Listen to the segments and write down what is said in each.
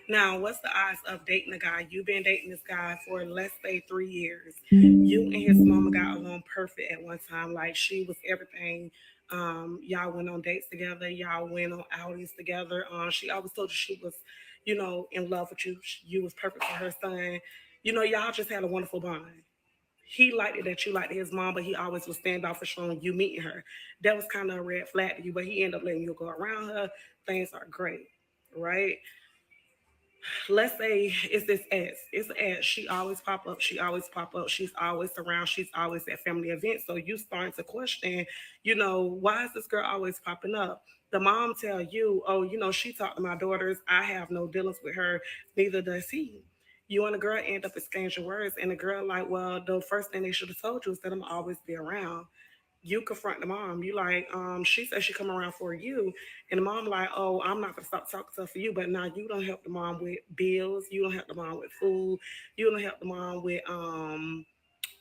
Now, what's the odds of dating a guy? You've been dating this guy for let's say 3 years. You and his mama got along perfect at one time. Like she was everything. Y'all went on dates together. Y'all went on outings together. She always told you she was, in love with you. You was perfect for her son. Y'all just had a wonderful bond. He liked it that you liked his mom, but he always was standoffish on you meeting her. That was kind of a red flag to you, but he ended up letting you go around her. Things are great, right? Let's say it's this ex. It's an ex. She always pop up. She always pop up. She's always around. She's always at family events. So you starting to question, why is this girl always popping up? The mom tell you, oh, she talked to my daughters. I have no dealings with her. Neither does he. You and the girl end up exchanging words, and the girl like, well, the first thing they should have told you is that I'm always be around. You confront the mom. You like, she said she come around for you, and the mom like, oh, I'm not gonna stop talking to her for you. But now you don't help the mom with bills. You don't help the mom with food. You don't help the mom with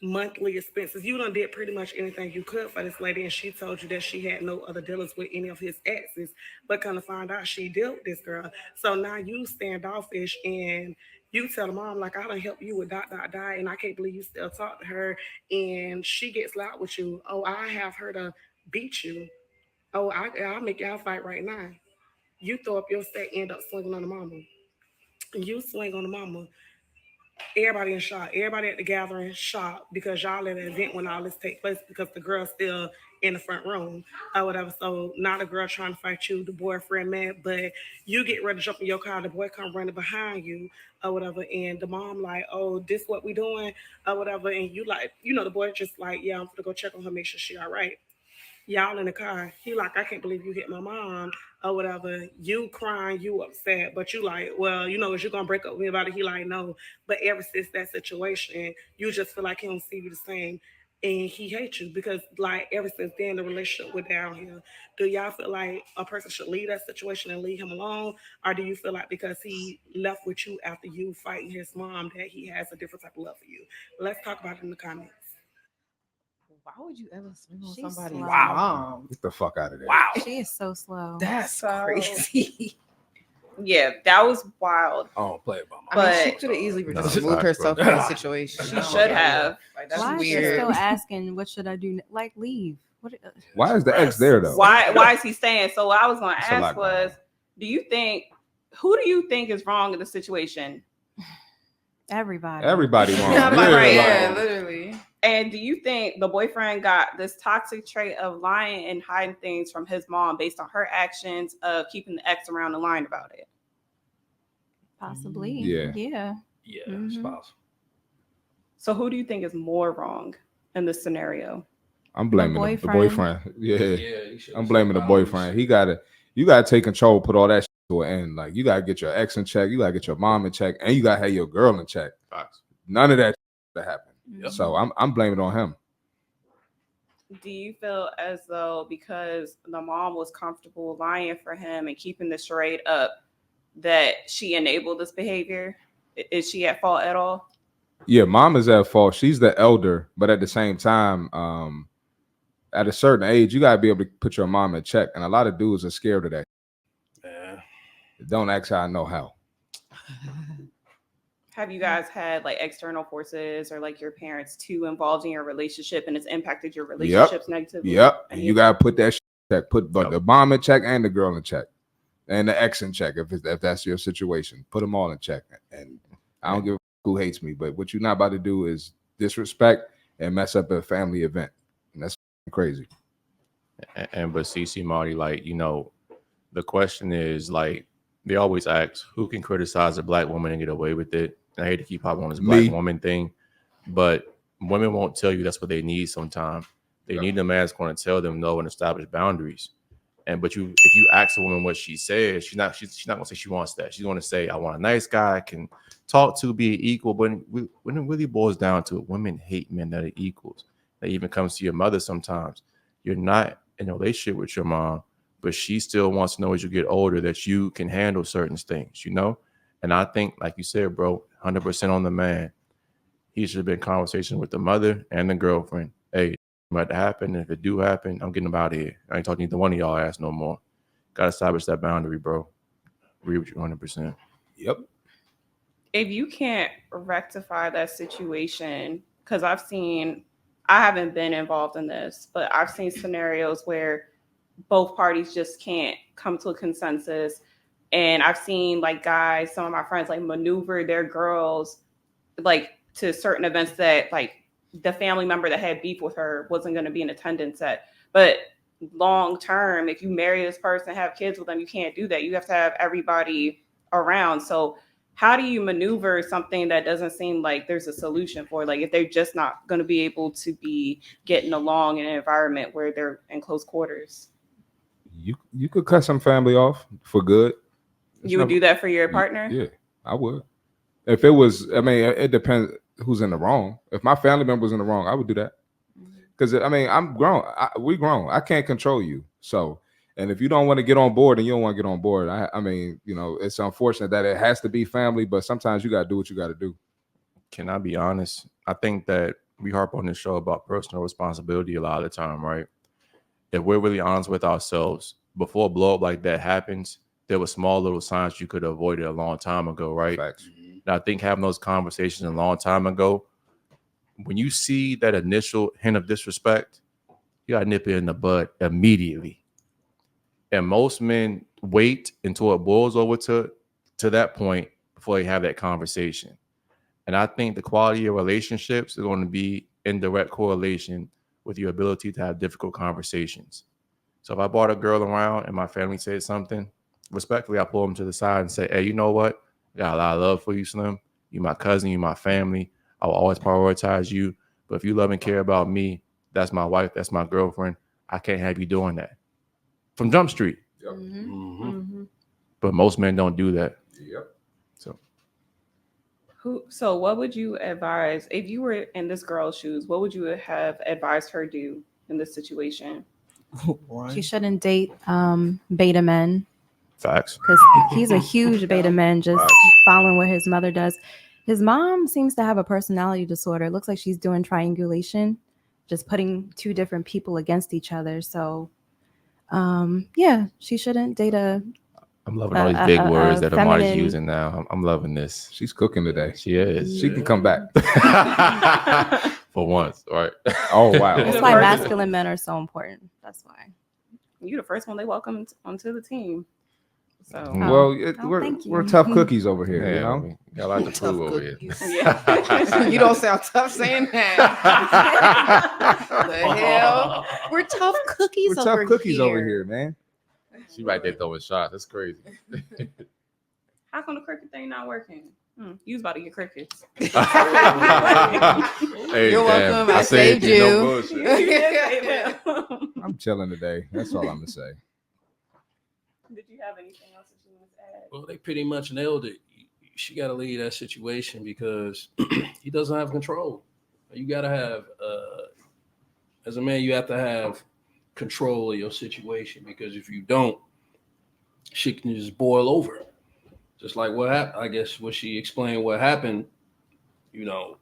monthly expenses. You done did pretty much anything you could for this lady, and she told you that she had no other dealings with any of his exes. But kind of find out she dealt with this girl. So now you standoffish and you tell the mom like I done help you with dot dot dot, and I can't believe you still talk to her. And she gets loud with you. Oh, I have her to beat you. Oh, I'll make y'all fight right now. You throw up your set, end up swinging on the mama. You swing on the mama. Everybody in shock. Everybody at the gathering shocked because y'all at an event when all this take place because the girl's still in the front room or whatever. So not a girl trying to fight you, the boyfriend mad, but you get ready to jump in your car, the boy come running behind you or whatever, and the mom like, oh, this what we doing or whatever, and you like, the boy just like, yeah, I'm gonna go check on her, make sure she all right. Y'all in the car. He like, I can't believe you hit my mom or whatever. You crying, you upset, but you like, well, is you gonna break up with me about it? He like, no. But ever since that situation, you just feel like he don't see you the same. And he hates you because like ever since then the relationship went downhill. Do y'all feel like a person should leave that situation and leave him alone? Or do you feel like because he left with you after you fighting his mom that he has a different type of love for you? Let's talk about it in the comments. Why would you ever swing on She's somebody's slow. mom? Get the fuck out of there. Wow. She is so slow. That's So- crazy. Yeah, that was wild. I don't play about I mean, But- she could have easily No, just removed facts, herself bro. from the situation. She should have. Like, that's Why is she weird. still asking, what should I do? Like, leave. What? Why is the ex there though? Why is he staying? So what I was going It's to a lot ask going was, who do you think is wrong in the situation? Everybody. Everybody wrong. Yeah, Yeah, right, like- yeah, literally. And do you think the boyfriend got this toxic trait of lying and hiding things from his mom based on her actions of keeping the ex around and lying about it? Possibly. Yeah. Yeah. Yeah, it's Mhm. possible. So who do you think is more wrong in this scenario? I'm blaming the boyfriend. boyfriend. Yeah. you should I'm blaming the boyfriend. You gotta take control, put all that shit to an end. Like you gotta get your ex in check, you gotta get your mom in check, and you gotta have your girl in check. Facts. None of that to happen. Mhm. So I'm blaming it on him. Do you feel as though because the mom was comfortable lying for him and keeping the charade up that she enabled this behavior? Is she at fault at all? Yeah, mom is at fault. She's the elder, but at the same time, at a certain age, you gotta be able to put your mom in check. And a lot of dudes are scared of that. Yeah. Don't ask how I know how. Have you guys had like external forces or like your parents too involved in your relationship and it's impacted your relationships negatively? Yep. And you gotta put that shit in check. Put Yep. the mom in check and the girl in check. And the ex in check if that's your situation. Put them all in check. And I don't give a who hates me, but what you're not about to do is disrespect and mess up a family event. And that's crazy. And but CC Marty, like, the question is like they always ask who can criticize a black woman and get away with it. And I hate to keep hopping on this black Me. woman thing, but women won't tell you that's what they need sometimes. They need a man that's going to tell them no and establish boundaries. But if you ask a woman what she says, she's not gonna say she wants that. She's gonna say, I want a nice guy I can talk to, be equal. But when it really boils down to it, women hate men that are equals. That even comes to your mother sometimes. You're not in a relationship with your mom, but she still wants to know as you get older that you can handle certain things, And I think, like you said, bro, 100% on the man. He should have been in conversation with the mother and the girlfriend. Hey, about to happen. And if it do happen, I'm getting about here. I ain't talking to either one of y'all ass no more. Got to establish that boundary, bro. Agree with you 100%. Yep. If you can't rectify that situation, because I haven't been involved in this, but I've seen scenarios where both parties just can't come to a consensus. And I've seen like guys, some of my friends like maneuver their girls like to certain events that like the family member that had beef with her wasn't going to be in attendance at. But long term, if you marry this person, have kids with them, you can't do that. You have to have everybody around. So how do you maneuver something that doesn't seem like there's a solution for? Like if they're just not going to be able to be getting along in an environment where they're in close quarters? You could cut some family off for good. You would do that for your partner? Yeah, I would. If it was, I mean, it depends who's in the wrong. If my family member was in the wrong, I would do that. Because I mean, I'm grown. We grown. I can't control you. So, and if you don't want to get on board, and you don't want to get on board, I mean, you know, it's unfortunate that it has to be family, but sometimes you got to do what you got to do. Can I be honest? I think that we harp on this show about personal responsibility a lot of the time, right? If we're really honest with ourselves, before a blow up like that happens, there were small little signs you could have avoided a long time ago, right? Facts. And I think having those conversations a long time ago, when you see that initial hint of disrespect, you got to nip it in the bud immediately. And most men wait until it boils over to that point before they have that conversation. And I think the quality of relationships is going to be in direct correlation with your ability to have difficult conversations. So if I brought a girl around and my family said something, respectfully, I pull them to the side and say, hey, you know what? I got a lot of love for you, Slim. You my cousin, you my family. I will always prioritize you. But if you love and care about me, that's my wife, that's my girlfriend. I can't have you doing that. From Jump Street. Yep. But most men don't do that. Yep. So what would you advise if you were in this girl's shoes? What would you have advised her do in this situation? She shouldn't date beta men Facts. because he's a huge beta man, just following what his mother does. His mom seems to have a personality disorder. It looks like she's doing triangulation, just putting two different people against each other. So, yeah, she shouldn't date a. I'm loving all these big words that Amari's feminine- using now. I'm loving this. She's cooking today. She is. She can come back. For once, right? Oh, wow. That's why masculine men are so important. That's why. You're the first one they welcomed onto the team. So Well, thank you. we're tough cookies over here, Yeah, you know? we got a lot to prove over here. yeah. You don't sound tough saying that. The hell? We're tough cookies We're over tough cookies here. over here, man. She right there throwing shots. That's crazy. How come the cricket thing not working? You was about to get crickets. Hey, You're damn, welcome. I saved you. No bullshit. I'm chilling today. That's all I'm going to say. Did you have anything else that you want to add? Well, they pretty much nailed it. She got to leave that situation because he doesn't have control. You got to have, as a man, you have to have control of your situation because if you don't, shit can just boil over. Just like what happened, I guess what she explained what happened, you know,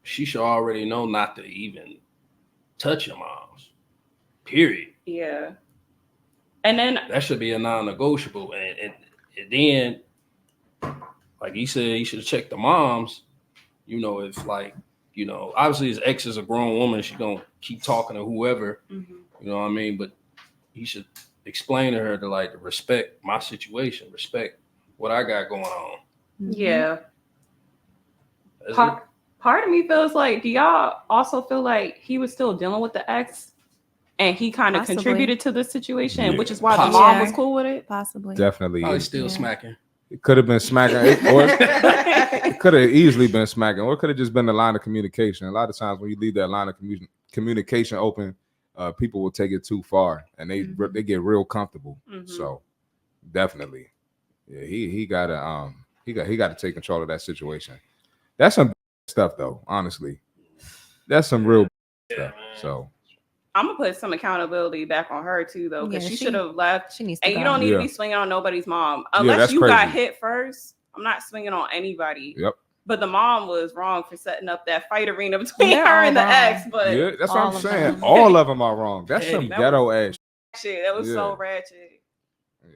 she should already know not to even touch your moms, period. Yeah. And then That should be a non-negotiable. And then, like he said, he should check the moms, you know, if like, you know, obviously his ex is a grown woman. She's going to keep talking to whoever, you know what I mean? But he should explain to her to like respect my situation, respect what I got going on. yeah. That's Part of me feels like, do y'all also feel like he was still dealing with the ex and he kind of Possibly. contributed to this situation, Yeah. which is why the Possibly. mom was cool with it? Possibly. Definitely. probably still Yeah. smacking. It could have been smacking, or it could have easily been smacking, or it could have just been the line of communication. A lot of times when you leave that line of communication open, people will take it too far and they get real comfortable. So definitely, yeah, he gotta take control of that situation. That's some stuff though, honestly. That's some real stuff. So I'm gonna put some accountability back on her too, though, because Yeah, she she- should have left. She needs to And you go. don't need Yeah. to be swinging on nobody's mom that's unless you got crazy. hit first. I'm not swinging on anybody. Yep. But the mom was wrong for setting up that fight arena between They're her all and the wrong. ex. But yeah, that's what all I'm of saying. them. All of them are wrong. That's some That ghetto ass. shit, that was so Yeah. ratchet.